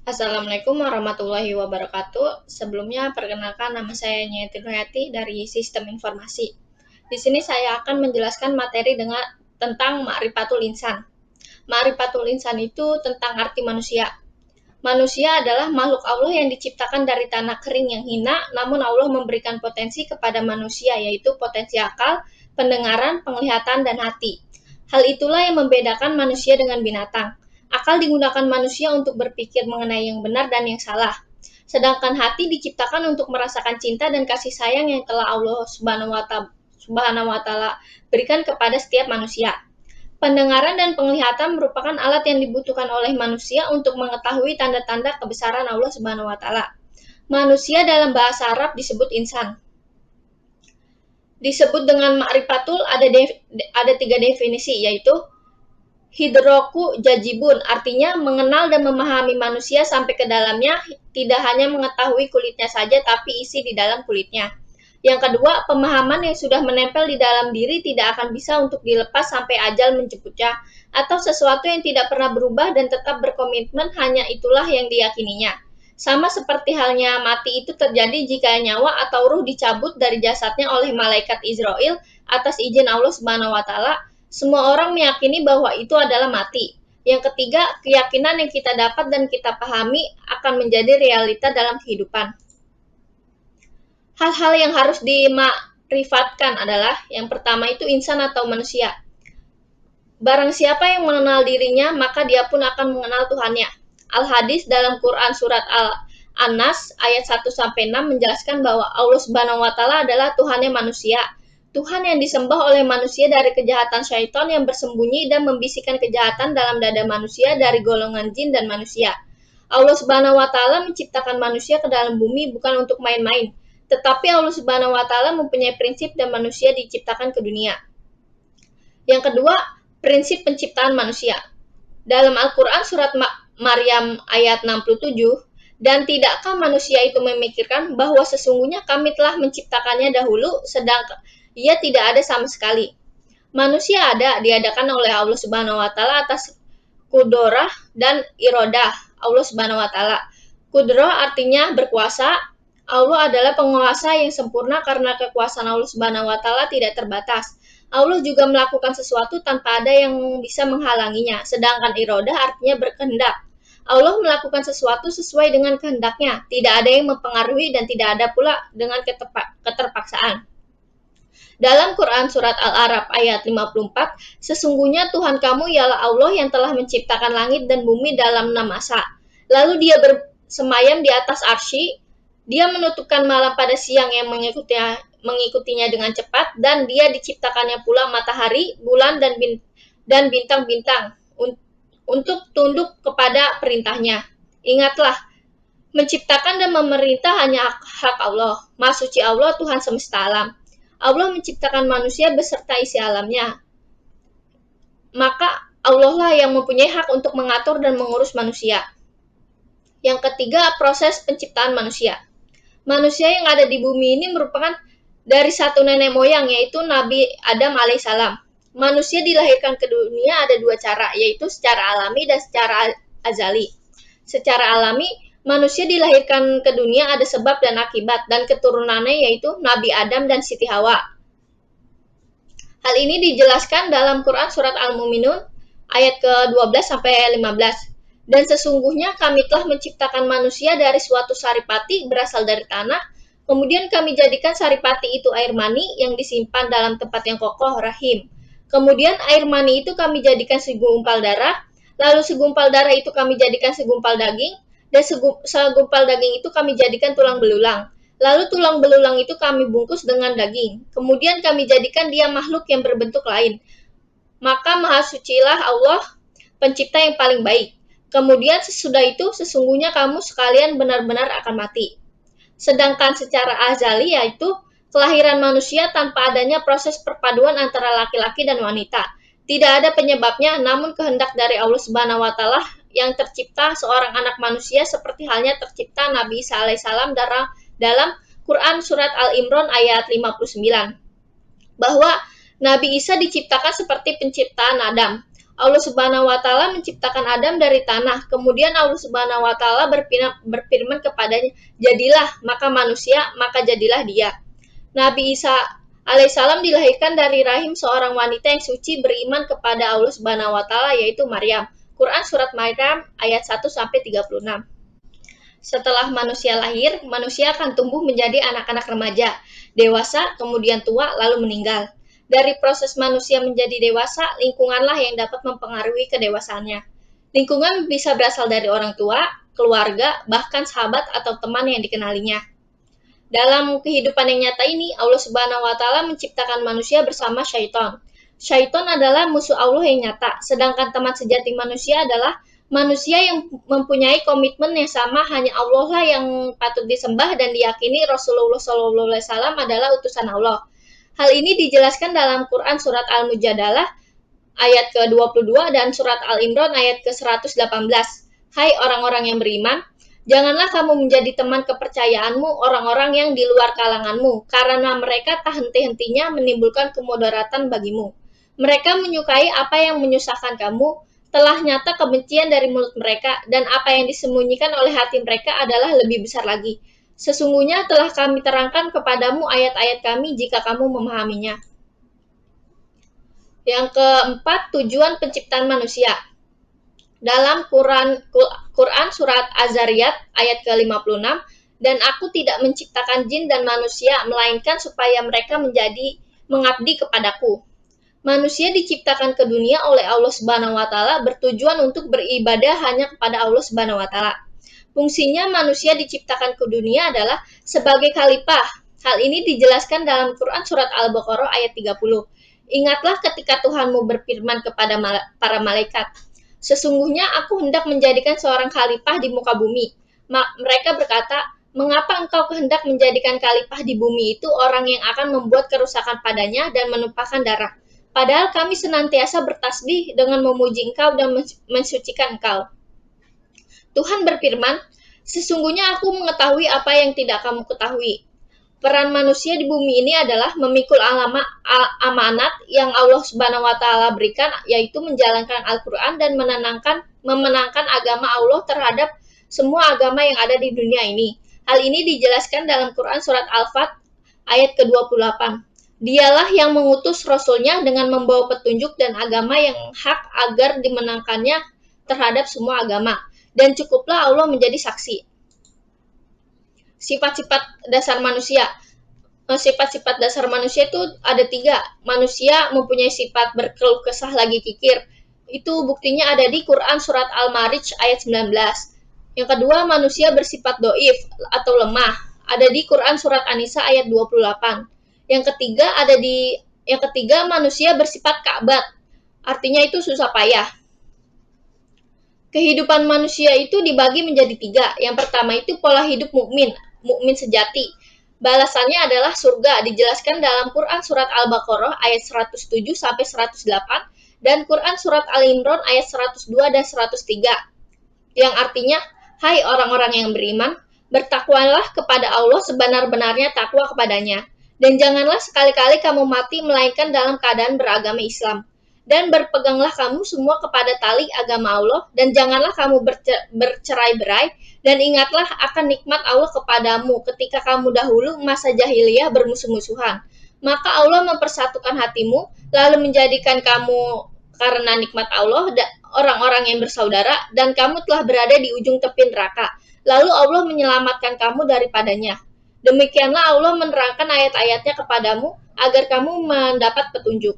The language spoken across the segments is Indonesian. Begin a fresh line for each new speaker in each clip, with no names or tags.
Assalamualaikum warahmatullahi wabarakatuh. Sebelumnya, perkenalkan nama saya Nyeti Nurhayati dari Sistem Informasi. Di sini saya akan menjelaskan materi tentang Ma'rifatul Insan. Ma'rifatul Insan itu tentang arti manusia. Manusia adalah makhluk Allah yang diciptakan dari tanah kering yang hina, namun Allah memberikan potensi kepada manusia, yaitu potensi akal, pendengaran, penglihatan, dan hati. Hal itulah yang membedakan manusia dengan binatang. Akal digunakan manusia untuk berpikir mengenai yang benar dan yang salah. Sedangkan hati diciptakan untuk merasakan cinta dan kasih sayang yang telah Allah Subhanahu wa taala berikan kepada setiap manusia. Pendengaran dan penglihatan merupakan alat yang dibutuhkan oleh manusia untuk mengetahui tanda-tanda kebesaran Allah Subhanahu wa taala. Manusia dalam bahasa Arab disebut insan. Disebut dengan ma'rifatul ada tiga definisi, yaitu hidroku jajibun, artinya mengenal dan memahami manusia sampai ke dalamnya, tidak hanya mengetahui kulitnya saja tapi isi di dalam kulitnya. Yang kedua, pemahaman yang sudah menempel di dalam diri tidak akan bisa untuk dilepas sampai ajal menjemputnya, atau sesuatu yang tidak pernah berubah dan tetap berkomitmen hanya itulah yang diyakininya. Sama seperti halnya mati itu terjadi jika nyawa atau ruh dicabut dari jasadnya oleh malaikat Israel atas izin Allah Subhanahu wa taala, semua orang meyakini bahwa itu adalah mati. Yang ketiga, keyakinan yang kita dapat dan kita pahami akan menjadi realita dalam kehidupan. Hal-hal yang harus dimakrifatkan adalah yang pertama itu insan atau manusia. Barang siapa yang mengenal dirinya, maka dia pun akan mengenal Tuhannya. Al-Hadis dalam Quran surat Al-Anas ayat 1-6 menjelaskan bahwa Allah Subhanahu wa taala adalah Tuhannya manusia. Tuhan yang disembah oleh manusia dari kejahatan syaitan yang bersembunyi dan membisikkan kejahatan dalam dada manusia dari golongan jin dan manusia. Allah Subhanahu wa taala menciptakan manusia ke dalam bumi bukan untuk main-main, tetapi Allah Subhanahu wa taala mempunyai prinsip dan manusia diciptakan ke dunia. Yang kedua, prinsip penciptaan manusia. Dalam Al-Quran surat Maryam ayat 67, dan tidakkah manusia itu memikirkan bahwa sesungguhnya kami telah menciptakannya dahulu, sedangkan ia tidak ada sama sekali. Manusia ada, diadakan oleh Allah Subhanahu wa taala atas kudorah dan irodah Allah Subhanahu wa taala. Kudroh artinya berkuasa. Allah adalah penguasa yang sempurna karena kekuasaan Allah Subhanahu wa taala tidak terbatas. Allah juga melakukan sesuatu tanpa ada yang bisa menghalanginya, sedangkan irodah artinya berkehendak. Allah melakukan sesuatu sesuai dengan kehendaknya, tidak ada yang mempengaruhi dan tidak ada pula dengan keterpaksaan. Dalam Quran surat Al-A'raf ayat 54, sesungguhnya Tuhan kamu ialah Allah yang telah menciptakan langit dan bumi dalam 6 masa. Lalu dia bersemayam di atas arsy, dia menutupkan malam pada siang yang mengikutinya dengan cepat, dan dia diciptakannya pula matahari, bulan, dan bintang-bintang untuk tunduk kepada perintahnya. Ingatlah, menciptakan dan memerintah hanya hak Allah. Maha suci Allah, Tuhan semesta alam. Allah menciptakan manusia beserta isi alamnya. Maka Allah lah yang mempunyai hak untuk mengatur dan mengurus manusia. Yang ketiga, proses penciptaan manusia. Manusia yang ada di bumi ini merupakan dari satu nenek moyang, yaitu Nabi Adam alaihissalam. Manusia dilahirkan ke dunia ada dua cara, yaitu secara alami dan secara azali. Secara alami, manusia dilahirkan ke dunia ada sebab dan akibat, dan keturunannya yaitu Nabi Adam dan Siti Hawa. Hal ini dijelaskan dalam Quran surat Al-Mu'minun ayat ke-12-15. Dan sesungguhnya kami telah menciptakan manusia dari suatu saripati berasal dari tanah, kemudian kami jadikan saripati itu air mani yang disimpan dalam tempat yang kokoh, rahim. Kemudian air mani itu kami jadikan segumpal darah, lalu segumpal darah itu kami jadikan segumpal daging, dan segumpal daging itu kami jadikan tulang belulang. Lalu tulang belulang itu kami bungkus dengan daging. Kemudian kami jadikan dia makhluk yang berbentuk lain. Maka maha sucilah Allah, pencipta yang paling baik. Kemudian sesudah itu sesungguhnya kamu sekalian benar-benar akan mati. Sedangkan secara azali yaitu kelahiran manusia tanpa adanya proses perpaduan antara laki-laki dan wanita. Tidak ada penyebabnya, namun kehendak dari Allah Subhanahu wa taala yang tercipta seorang anak manusia seperti halnya tercipta Nabi Isa alaihissalam dalam Quran surat Al-Imran ayat 59. Bahwa Nabi Isa diciptakan seperti penciptaan Adam. Allah Subhanahu wa taala menciptakan Adam dari tanah. Kemudian Allah Subhanahu wa taala berfirman kepadanya, "Jadilah," maka jadilah dia. Nabi Isa alaihissalam dilahirkan dari rahim seorang wanita yang suci beriman kepada Allah Subhanahu wa taala, yaitu Maryam. Quran surat Maryam ayat 1 sampai 36. Setelah manusia lahir, manusia akan tumbuh menjadi anak-anak remaja, dewasa, kemudian tua, lalu meninggal. Dari proses manusia menjadi dewasa, lingkunganlah yang dapat mempengaruhi kedewasaannya. Lingkungan bisa berasal dari orang tua, keluarga, bahkan sahabat atau teman yang dikenalinya. Dalam kehidupan yang nyata ini, Allah Subhanahu wa taala menciptakan manusia bersama syaitan. Syaitan adalah musuh Allah yang nyata, sedangkan teman sejati manusia adalah manusia yang mempunyai komitmen yang sama, hanya Allah lah yang patut disembah dan diyakini Rasulullah SAW adalah utusan Allah. Hal ini dijelaskan dalam Quran surat Al-Mujadalah ayat ke-22 dan surat Al-Imran ayat ke-118. Hai orang-orang yang beriman, janganlah kamu menjadi teman kepercayaanmu orang-orang yang di luar kalanganmu, karena mereka tak henti-hentinya menimbulkan kemudaratan bagimu. Mereka menyukai apa yang menyusahkan kamu, telah nyata kebencian dari mulut mereka, dan apa yang disembunyikan oleh hati mereka adalah lebih besar lagi. Sesungguhnya telah kami terangkan kepadamu ayat-ayat kami jika kamu memahaminya. Yang keempat, tujuan penciptaan manusia. Dalam Quran surat Az-Zariyat ayat ke-56, dan aku tidak menciptakan jin dan manusia, melainkan supaya mereka mengabdi kepadaku. Manusia diciptakan ke dunia oleh Allah Subhanahu wa taala bertujuan untuk beribadah hanya kepada Allah Subhanahu wa taala. Fungsinya manusia diciptakan ke dunia adalah sebagai khalifah. Hal ini dijelaskan dalam Quran surat Al-Baqarah ayat 30. Ingatlah ketika Tuhanmu berfirman kepada para malaikat, "Sesungguhnya aku hendak menjadikan seorang khalifah di muka bumi." Mereka berkata, "Mengapa engkau kehendak menjadikan khalifah di bumi itu orang yang akan membuat kerusakan padanya dan menumpahkan darah? Padahal kami senantiasa bertasbih dengan memuji engkau dan mensucikan engkau." Tuhan berfirman, "Sesungguhnya aku mengetahui apa yang tidak kamu ketahui." Peran manusia di bumi ini adalah memikul amanat yang Allah Subhanahu wa taala berikan, yaitu menjalankan Al-Qur'an dan memenangkan agama Allah terhadap semua agama yang ada di dunia ini. Hal ini dijelaskan dalam Quran surat Al-Fat ayat ke-28. Dialah yang mengutus Rasulnya dengan membawa petunjuk dan agama yang hak agar dimenangkannya terhadap semua agama. Dan cukuplah Allah menjadi saksi. Sifat-sifat dasar manusia. Sifat-sifat dasar manusia itu ada 3. Manusia mempunyai sifat berkeluh kesah lagi kikir. Itu buktinya ada di Quran surat Al-Ma'arij ayat 19. Yang kedua, manusia bersifat doif atau lemah. Ada di Quran surat An-Nisa ayat 28. Yang ketiga, manusia bersifat ka'bat. Artinya itu susah payah. Kehidupan manusia itu dibagi menjadi 3. Yang pertama itu pola hidup mukmin sejati. Balasannya adalah surga, dijelaskan dalam Quran surat Al-Baqarah ayat 107 sampai 108 dan Quran surat Al-Imran ayat 102 dan 103. Yang artinya, hai orang-orang yang beriman, bertakwalah kepada Allah sebenar-benarnya takwa kepadanya, dan janganlah sekali-kali kamu mati melainkan dalam keadaan beragama Islam. Dan berpeganglah kamu semua kepada tali agama Allah, dan janganlah kamu bercerai-berai, dan ingatlah akan nikmat Allah kepadamu ketika kamu dahulu masa jahiliyah bermusuh-musuhan. Maka Allah mempersatukan hatimu, lalu menjadikan kamu karena nikmat Allah orang-orang yang bersaudara, dan kamu telah berada di ujung tepi neraka. Lalu Allah menyelamatkan kamu daripadanya. Demikianlah Allah menerangkan ayat-ayatnya kepadamu agar kamu mendapat petunjuk.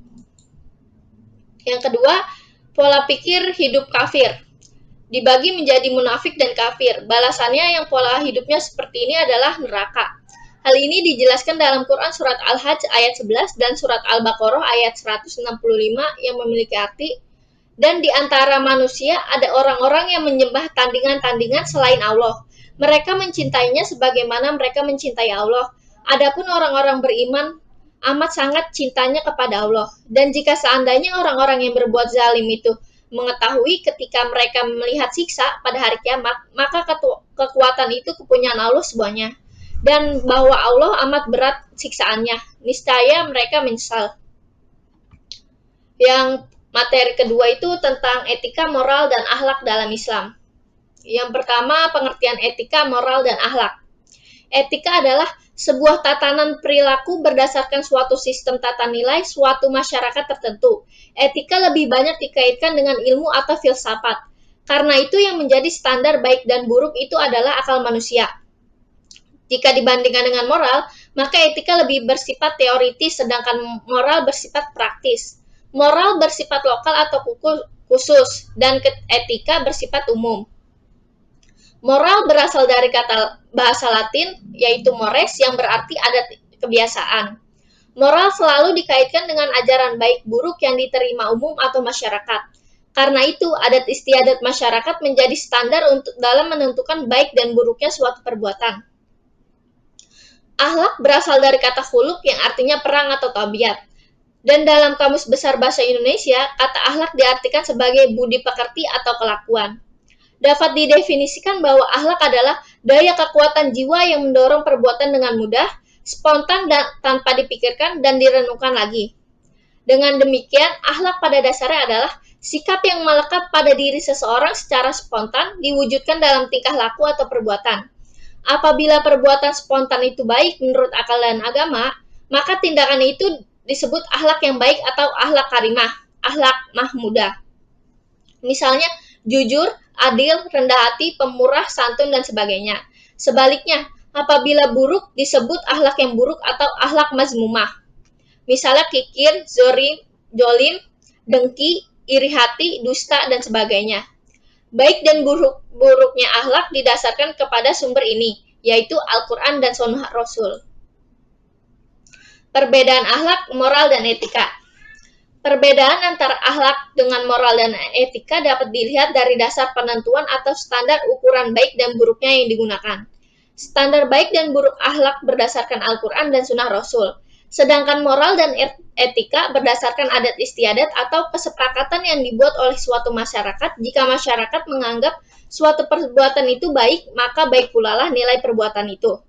Yang kedua, pola pikir hidup kafir. Dibagi menjadi munafik dan kafir. Balasannya yang pola hidupnya seperti ini adalah neraka. Hal ini dijelaskan dalam Quran surat Al-Hajj ayat 11 dan surat Al-Baqarah ayat 165 yang memiliki arti, dan di antara manusia ada orang-orang yang menyembah tandingan-tandingan selain Allah. Mereka mencintainya sebagaimana mereka mencintai Allah. Adapun orang-orang beriman amat sangat cintanya kepada Allah. Dan jika seandainya orang-orang yang berbuat zalim itu mengetahui ketika mereka melihat siksa pada hari kiamat, maka kekuatan itu kepunyaan Allah semuanya. Dan bahwa Allah amat berat siksaannya. Niscaya mereka menyesal. Yang Materi kedua itu tentang etika, moral, dan akhlak dalam Islam. Yang pertama, pengertian etika, moral, dan akhlak. Etika adalah sebuah tatanan perilaku berdasarkan suatu sistem tata nilai suatu masyarakat tertentu. Etika lebih banyak dikaitkan dengan ilmu atau filsafat. Karena itu yang menjadi standar baik dan buruk itu adalah akal manusia. Jika dibandingkan dengan moral, maka etika lebih bersifat teoritis sedangkan moral bersifat praktis. Moral bersifat lokal atau khusus dan etika bersifat umum. Moral berasal dari kata bahasa Latin, yaitu mores, yang berarti adat kebiasaan. Moral selalu dikaitkan dengan ajaran baik buruk yang diterima umum atau masyarakat. Karena itu, adat istiadat masyarakat menjadi standar untuk dalam menentukan baik dan buruknya suatu perbuatan. Akhlak berasal dari kata khuluq yang artinya perang atau tabiat. Dan dalam Kamus Besar Bahasa Indonesia, kata akhlak diartikan sebagai budi pekerti atau kelakuan. Dapat didefinisikan bahwa akhlak adalah daya kekuatan jiwa yang mendorong perbuatan dengan mudah, spontan dan tanpa dipikirkan dan direnungkan lagi. Dengan demikian, akhlak pada dasarnya adalah sikap yang melekat pada diri seseorang secara spontan diwujudkan dalam tingkah laku atau perbuatan. Apabila perbuatan spontan itu baik menurut akal dan agama, maka tindakan itu disebut akhlak yang baik atau akhlak karimah, akhlak mahmudah. Misalnya, jujur, adil, rendah hati, pemurah, santun, dan sebagainya. Sebaliknya, apabila buruk disebut akhlak yang buruk atau akhlak mazmumah. Misalnya kikir, jolim, dengki, iri hati, dusta, dan sebagainya. Baik dan buruknya akhlak didasarkan kepada sumber ini, yaitu Al-Quran dan Sunnah Rasul. Perbedaan akhlak, moral, dan etika. Perbedaan antara akhlak dengan moral dan etika dapat dilihat dari dasar penentuan atau standar ukuran baik dan buruknya yang digunakan. Standar baik dan buruk akhlak berdasarkan Al-Quran dan Sunnah Rasul. Sedangkan moral dan etika berdasarkan adat istiadat atau kesepakatan yang dibuat oleh suatu masyarakat. Jika masyarakat menganggap suatu perbuatan itu baik, maka baik pula lah nilai perbuatan itu.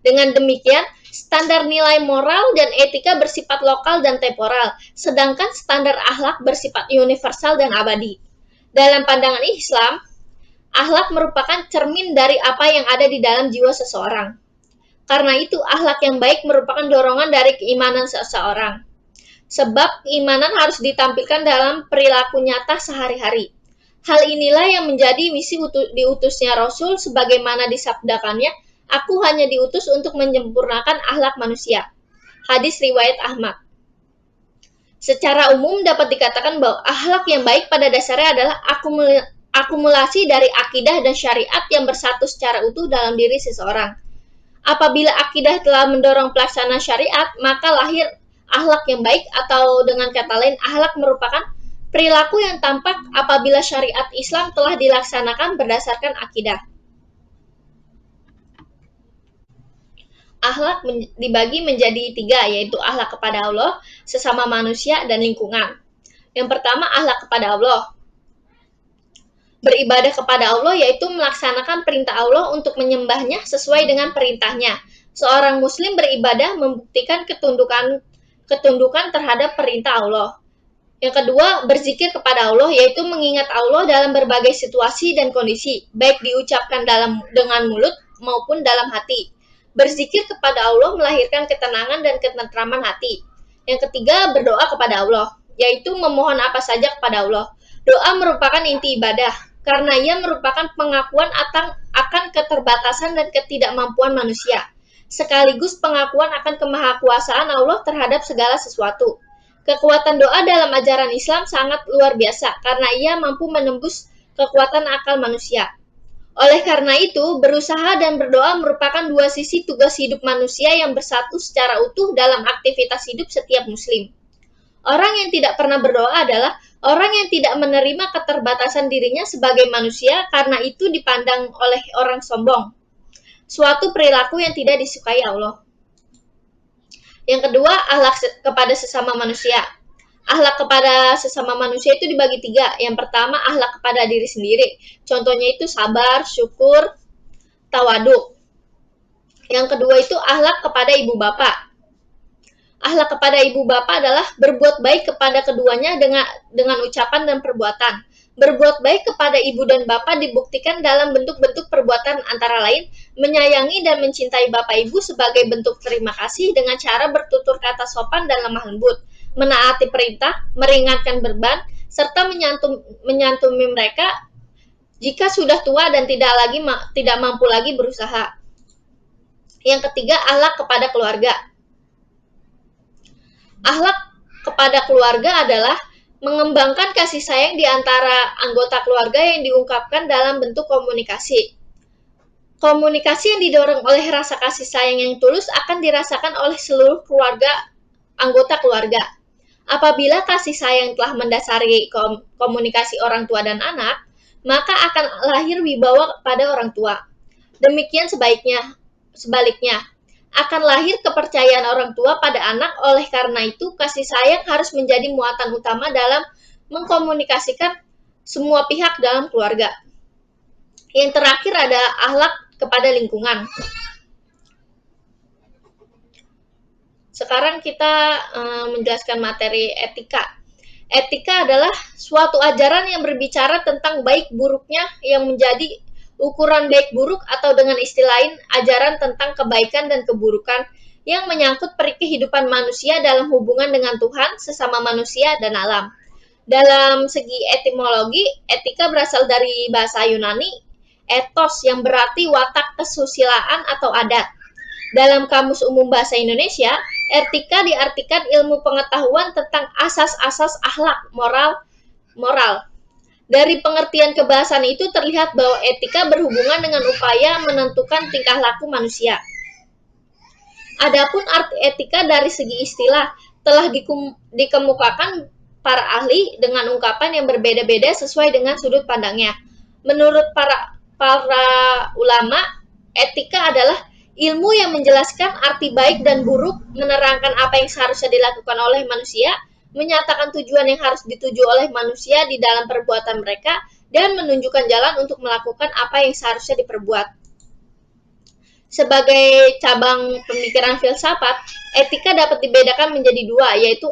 Dengan demikian, standar nilai moral dan etika bersifat lokal dan temporal, sedangkan standar akhlak bersifat universal dan abadi. Dalam pandangan Islam, akhlak merupakan cermin dari apa yang ada di dalam jiwa seseorang. Karena itu, akhlak yang baik merupakan dorongan dari keimanan seseorang. Sebab keimanan harus ditampilkan dalam perilaku nyata sehari-hari. Hal inilah yang menjadi misi diutusnya Rasul sebagaimana disabdakannya, "Aku hanya diutus untuk menyempurnakan akhlak manusia." Hadis riwayat Ahmad. Secara umum dapat dikatakan bahwa akhlak yang baik pada dasarnya adalah akumulasi dari akidah dan syariat yang bersatu secara utuh dalam diri seseorang. Apabila akidah telah mendorong pelaksanaan syariat, maka lahir akhlak yang baik, atau dengan kata lain, akhlak merupakan perilaku yang tampak apabila syariat Islam telah dilaksanakan berdasarkan akidah. Akhlak dibagi menjadi 3, yaitu akhlak kepada Allah, sesama manusia, dan lingkungan. Yang pertama, akhlak kepada Allah. Beribadah kepada Allah yaitu melaksanakan perintah Allah untuk menyembahnya sesuai dengan perintahnya. Seorang muslim beribadah membuktikan ketundukan terhadap perintah Allah. Yang kedua, berzikir kepada Allah yaitu mengingat Allah dalam berbagai situasi dan kondisi, baik diucapkan dengan mulut maupun dalam hati. Berzikir kepada Allah melahirkan ketenangan dan ketentraman hati. Yang ketiga, berdoa kepada Allah, yaitu memohon apa saja kepada Allah. Doa merupakan inti ibadah, karena ia merupakan pengakuan akan keterbatasan dan ketidakmampuan manusia, sekaligus pengakuan akan kemahakuasaan Allah terhadap segala sesuatu. Kekuatan doa dalam ajaran Islam sangat luar biasa, karena ia mampu menembus kekuatan akal manusia. Oleh karena itu, berusaha dan berdoa merupakan dua sisi tugas hidup manusia yang bersatu secara utuh dalam aktivitas hidup setiap muslim. Orang yang tidak pernah berdoa adalah orang yang tidak menerima keterbatasan dirinya sebagai manusia, karena itu dipandang oleh orang sombong. Suatu perilaku yang tidak disukai Allah. Yang kedua, akhlak kepada sesama manusia. Akhlak kepada sesama manusia itu dibagi 3. Yang pertama, akhlak kepada diri sendiri. Contohnya itu sabar, syukur, tawaduk. Yang kedua itu akhlak kepada ibu bapak. Akhlak kepada ibu bapak adalah berbuat baik kepada keduanya dengan ucapan dan perbuatan. Berbuat baik kepada ibu dan bapak dibuktikan dalam bentuk-bentuk perbuatan antara lain menyayangi dan mencintai bapak ibu sebagai bentuk terima kasih dengan cara bertutur kata sopan dan lemah lembut, menaati perintah, meringankan beban, serta menyantuni mereka jika sudah tua dan tidak mampu lagi berusaha. Yang ketiga, akhlak kepada keluarga. Akhlak kepada keluarga adalah mengembangkan kasih sayang di antara anggota keluarga yang diungkapkan dalam bentuk komunikasi. Komunikasi yang didorong oleh rasa kasih sayang yang tulus akan dirasakan oleh seluruh anggota keluarga. Apabila kasih sayang telah mendasari komunikasi orang tua dan anak, maka akan lahir wibawa pada orang tua. Demikian sebaliknya, akan lahir kepercayaan orang tua pada anak. Oleh karena itu, kasih sayang harus menjadi muatan utama dalam mengkomunikasikan semua pihak dalam keluarga. Yang terakhir ada akhlak kepada lingkungan. Sekarang kita menjelaskan materi etika. Etika adalah suatu ajaran yang berbicara tentang baik buruknya yang menjadi ukuran baik buruk, atau dengan istilah lain, ajaran tentang kebaikan dan keburukan yang menyangkut peri kehidupan manusia dalam hubungan dengan Tuhan, sesama manusia, dan alam. Dalam segi etimologi, etika berasal dari bahasa Yunani, ethos, yang berarti watak kesusilaan atau adat. Dalam Kamus Umum Bahasa Indonesia, etika diartikan ilmu pengetahuan tentang asas-asas akhlak moral. Dari pengertian kebahasan itu terlihat bahwa etika berhubungan dengan upaya menentukan tingkah laku manusia. Adapun arti etika dari segi istilah telah dikemukakan para ahli dengan ungkapan yang berbeda-beda sesuai dengan sudut pandangnya. Menurut para ulama, etika adalah ilmu yang menjelaskan arti baik dan buruk, menerangkan apa yang seharusnya dilakukan oleh manusia, menyatakan tujuan yang harus dituju oleh manusia di dalam perbuatan mereka, dan menunjukkan jalan untuk melakukan apa yang seharusnya diperbuat. Sebagai cabang pemikiran filsafat, etika dapat dibedakan menjadi dua, yaitu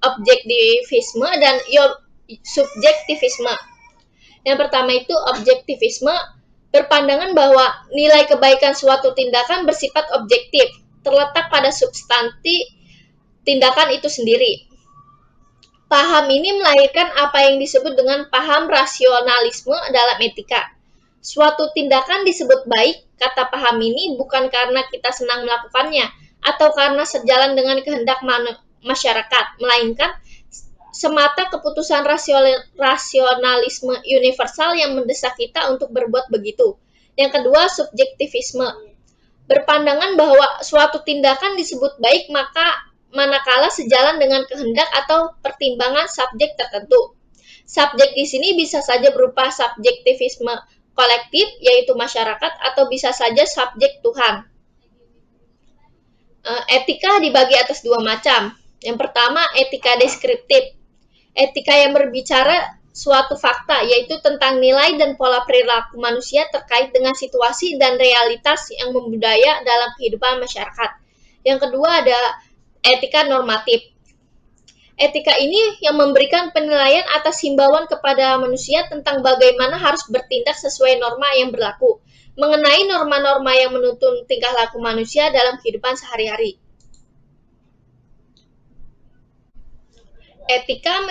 objektivisme dan subjektivisme. Yang pertama itu objektivisme, berpandangan bahwa nilai kebaikan suatu tindakan bersifat objektif, terletak pada substansi tindakan itu sendiri. Paham ini melahirkan apa yang disebut dengan paham rasionalisme dalam etika. Suatu tindakan disebut baik, kata paham ini, bukan karena kita senang melakukannya atau karena sejalan dengan kehendak masyarakat, melainkan semata keputusan rasionalisme universal yang mendesak kita untuk berbuat begitu. Yang kedua, subjektivisme, berpandangan bahwa suatu tindakan disebut baik manakala sejalan dengan kehendak atau pertimbangan subjek tertentu. Subjek di sini bisa saja berupa subjektivisme kolektif, yaitu masyarakat, atau bisa saja subjek Tuhan. Etika dibagi atas dua macam. Yang pertama, etika deskriptif. Etika yang berbicara suatu fakta, yaitu tentang nilai dan pola perilaku manusia terkait dengan situasi dan realitas yang membudaya dalam kehidupan masyarakat. Yang kedua ada etika normatif. Etika ini yang memberikan penilaian atas himbauan kepada manusia tentang bagaimana harus bertindak sesuai norma yang berlaku, mengenai norma-norma yang menuntun tingkah laku manusia dalam kehidupan sehari-hari. Etika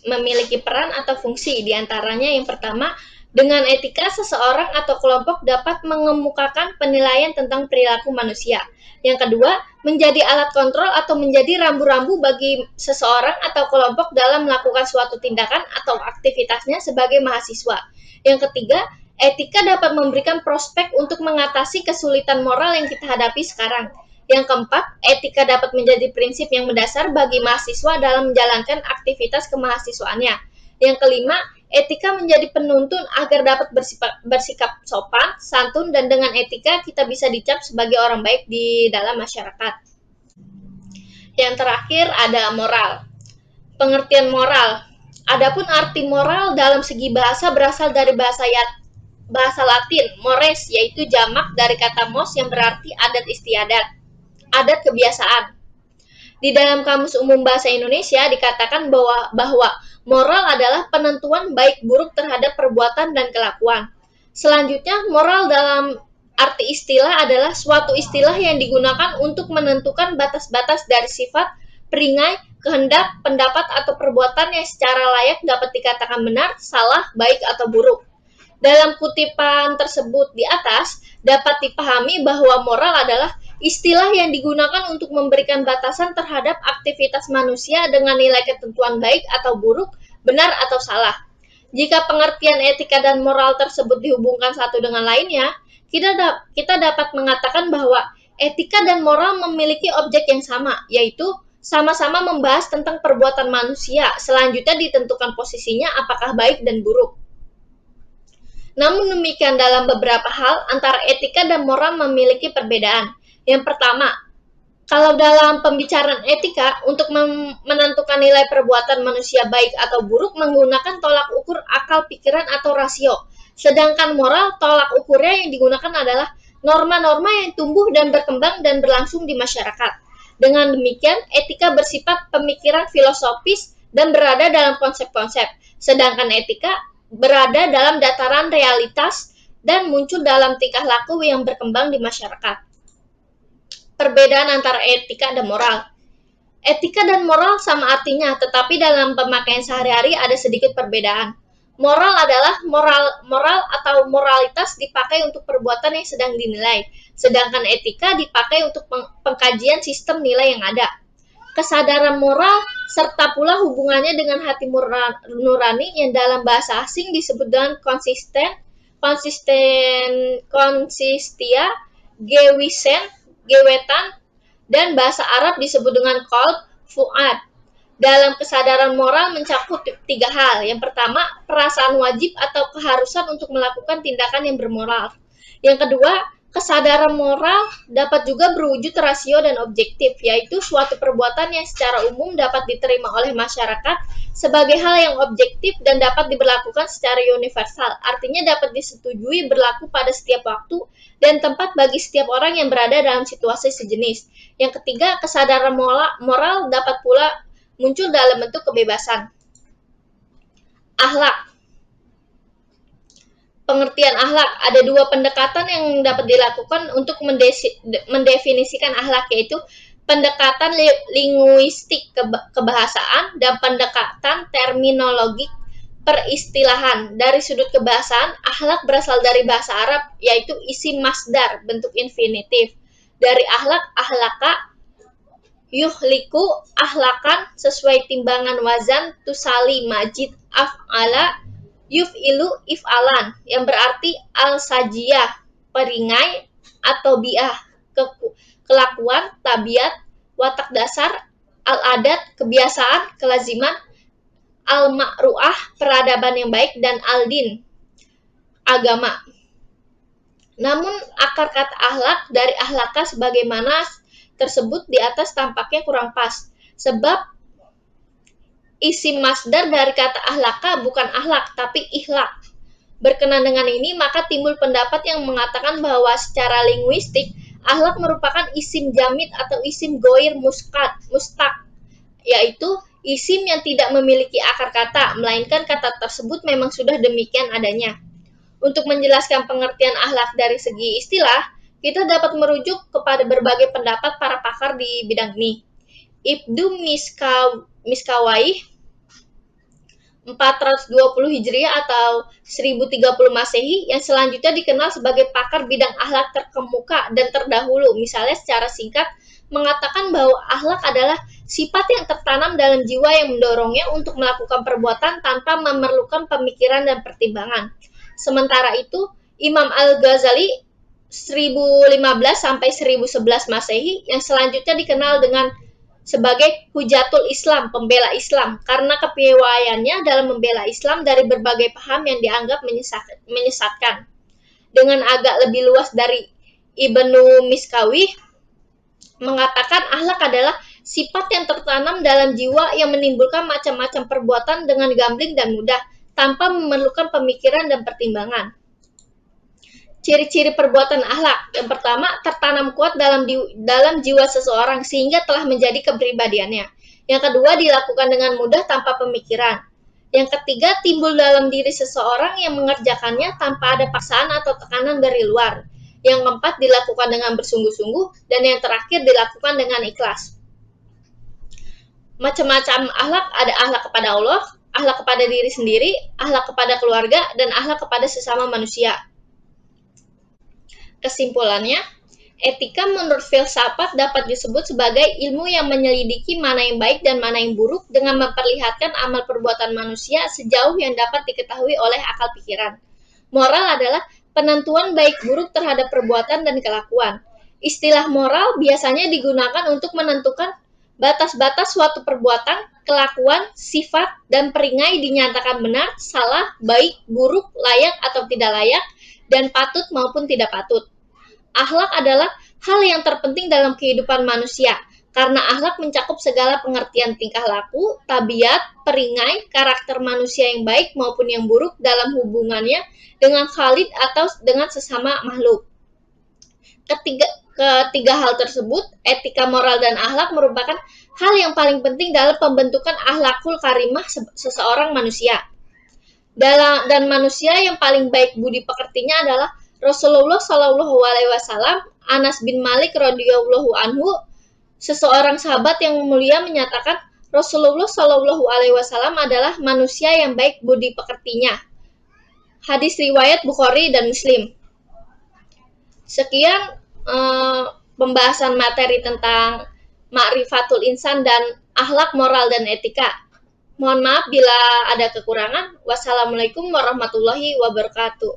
memiliki peran atau fungsi, diantaranya yang pertama, dengan etika seseorang atau kelompok dapat mengemukakan penilaian tentang perilaku manusia. Yang kedua, menjadi alat kontrol atau menjadi rambu-rambu bagi seseorang atau kelompok dalam melakukan suatu tindakan atau aktivitasnya sebagai mahasiswa. Yang ketiga, etika dapat memberikan prospek untuk mengatasi kesulitan moral yang kita hadapi sekarang. Yang keempat, etika dapat menjadi prinsip yang mendasar bagi mahasiswa dalam menjalankan aktivitas kemahasiswaannya. Yang kelima, etika menjadi penuntun agar dapat bersikap sopan, santun, dan dengan etika kita bisa dicap sebagai orang baik di dalam masyarakat. Yang terakhir ada moral. Pengertian moral. Adapun arti moral dalam segi bahasa berasal dari bahasa Latin, mores, yaitu jamak dari kata mos yang berarti adat istiadat. adat kebiasaan. Di dalam Kamus Umum Bahasa Indonesia dikatakan bahwa moral adalah penentuan baik buruk terhadap perbuatan dan kelakuan. Selanjutnya, moral dalam arti istilah adalah suatu istilah yang digunakan untuk menentukan batas-batas dari sifat, peringai, kehendak, pendapat, atau perbuatan yang secara layak dapat dikatakan benar, salah, baik, atau buruk. Dalam kutipan tersebut di atas, dapat dipahami bahwa moral adalah istilah yang digunakan untuk memberikan batasan terhadap aktivitas manusia dengan nilai ketentuan baik atau buruk, benar atau salah. Jika pengertian etika dan moral tersebut dihubungkan satu dengan lainnya, kita dapat mengatakan bahwa etika dan moral memiliki objek yang sama, yaitu sama-sama membahas tentang perbuatan manusia. Selanjutnya ditentukan posisinya apakah baik dan buruk. Namun demikian dalam beberapa hal, antara etika dan moral memiliki perbedaan. Yang pertama, kalau dalam pembicaraan etika, untuk menentukan nilai perbuatan manusia baik atau buruk menggunakan tolak ukur akal pikiran atau rasio. Sedangkan moral, tolak ukurnya yang digunakan adalah norma-norma yang tumbuh dan berkembang dan berlangsung di masyarakat. Dengan demikian, etika bersifat pemikiran filosofis dan berada dalam konsep-konsep, sedangkan etika berada dalam dataran realitas dan muncul dalam tingkah laku yang berkembang di masyarakat. Perbedaan antara etika dan moral. Etika dan moral sama artinya, tetapi dalam pemakaian sehari-hari ada sedikit perbedaan. Moral adalah moral atau moralitas dipakai untuk perbuatan yang sedang dinilai, sedangkan etika dipakai untuk pengkajian sistem nilai yang ada. Kesadaran moral serta pula hubungannya dengan hati nurani yang dalam bahasa asing disebut dengan konsistia, gewetan, dan bahasa Arab disebut dengan qalb, fuad. Dalam kesadaran moral mencakup tiga hal. Yang pertama, perasaan wajib atau keharusan untuk melakukan tindakan yang bermoral. Yang kedua, kesadaran moral dapat juga berwujud rasio dan objektif, yaitu suatu perbuatan yang secara umum dapat diterima oleh masyarakat sebagai hal yang objektif dan dapat diberlakukan secara universal, artinya dapat disetujui berlaku pada setiap waktu dan tempat bagi setiap orang yang berada dalam situasi sejenis. Yang ketiga, kesadaran moral dapat pula muncul dalam bentuk kebebasan. Akhlak. Pengertian akhlak, ada dua pendekatan yang dapat dilakukan untuk mendefinisikan akhlak, yaitu pendekatan linguistik kebahasaan dan pendekatan terminologik peristilahan. Dari sudut kebahasaan, akhlak berasal dari bahasa Arab, yaitu isim masdar bentuk infinitif. Dari akhlak, akhlaka, yuhliku, akhlakan, sesuai timbangan wazan, tusali, majid, af'ala, yuf'ilu, if'alan, yang berarti al-sajiyah, peringai, atau bi'ah, kelakuan, tabiat, watak dasar, al-adat, kebiasaan, kelaziman, al-ma'ru'ah, peradaban yang baik, dan al-din, agama. Namun, akar kata akhlak dari akhlaka sebagaimana tersebut di atas tampaknya kurang pas, sebab isim masdar dari kata akhlaka bukan akhlak, tapi ikhlak. Berkenan dengan ini, maka timbul pendapat yang mengatakan bahwa secara linguistik, akhlak merupakan isim jamid atau isim goir mustaq, yaitu isim yang tidak memiliki akar kata, melainkan kata tersebut memang sudah demikian adanya. Untuk menjelaskan pengertian akhlak dari segi istilah, kita dapat merujuk kepada berbagai pendapat para pakar di bidang ini. Ibnu Miskawayh 420 Hijriah atau 1030 Masehi yang selanjutnya dikenal sebagai pakar bidang akhlak terkemuka dan terdahulu, misalnya secara singkat mengatakan bahwa akhlak adalah sifat yang tertanam dalam jiwa yang mendorongnya untuk melakukan perbuatan tanpa memerlukan pemikiran dan pertimbangan. Sementara itu, Imam Al-Ghazali 1015 sampai 1011 Masehi yang selanjutnya dikenal dengan sebagai Hujatul Islam, pembela Islam, karena kepiawaiannya dalam membela Islam dari berbagai paham yang dianggap menyesatkan. Dengan agak lebih luas dari Ibnu Miskawih, mengatakan akhlak adalah sifat yang tertanam dalam jiwa yang menimbulkan macam-macam perbuatan dengan gambling dan mudah, tanpa memerlukan pemikiran dan pertimbangan. Ciri-ciri perbuatan akhlak. Yang pertama, tertanam kuat dalam jiwa seseorang sehingga telah menjadi kepribadiannya. Yang kedua, dilakukan dengan mudah tanpa pemikiran. Yang ketiga, timbul dalam diri seseorang yang mengerjakannya tanpa ada paksaan atau tekanan dari luar. Yang keempat, dilakukan dengan bersungguh-sungguh. Dan yang terakhir, dilakukan dengan ikhlas. Macam-macam akhlak, ada akhlak kepada Allah, akhlak kepada diri sendiri, akhlak kepada keluarga, dan akhlak kepada sesama manusia. Kesimpulannya, etika menurut filsafat dapat disebut sebagai ilmu yang menyelidiki mana yang baik dan mana yang buruk dengan memperlihatkan amal perbuatan manusia sejauh yang dapat diketahui oleh akal pikiran. Moral adalah penentuan baik buruk terhadap perbuatan dan kelakuan. Istilah moral biasanya digunakan untuk menentukan batas-batas suatu perbuatan, kelakuan, sifat, dan peringkai dinyatakan benar, salah, baik, buruk, layak atau tidak layak, dan patut maupun tidak patut. Akhlak adalah hal yang terpenting dalam kehidupan manusia, karena akhlak mencakup segala pengertian tingkah laku, tabiat, peringkai, karakter manusia yang baik maupun yang buruk dalam hubungannya dengan Khalid atau dengan sesama makhluk. Ketiga hal tersebut, etika, moral, dan akhlak merupakan hal yang paling penting dalam pembentukan akhlakul karimah seseorang manusia. Dan manusia yang paling baik budi pekertinya adalah Rasulullah Shallallahu Alaihi Wasallam. Anas bin Malik radhiyallahu anhu, seseorang sahabat yang mulia, menyatakan Rasulullah Shallallahu Alaihi Wasallam adalah manusia yang baik budi pekertinya. Hadis riwayat Bukhari dan Muslim. Sekian pembahasan materi tentang ma'rifatul insan dan akhlak, moral, dan etika. Mohon maaf bila ada kekurangan. Wassalamualaikum warahmatullahi wabarakatuh.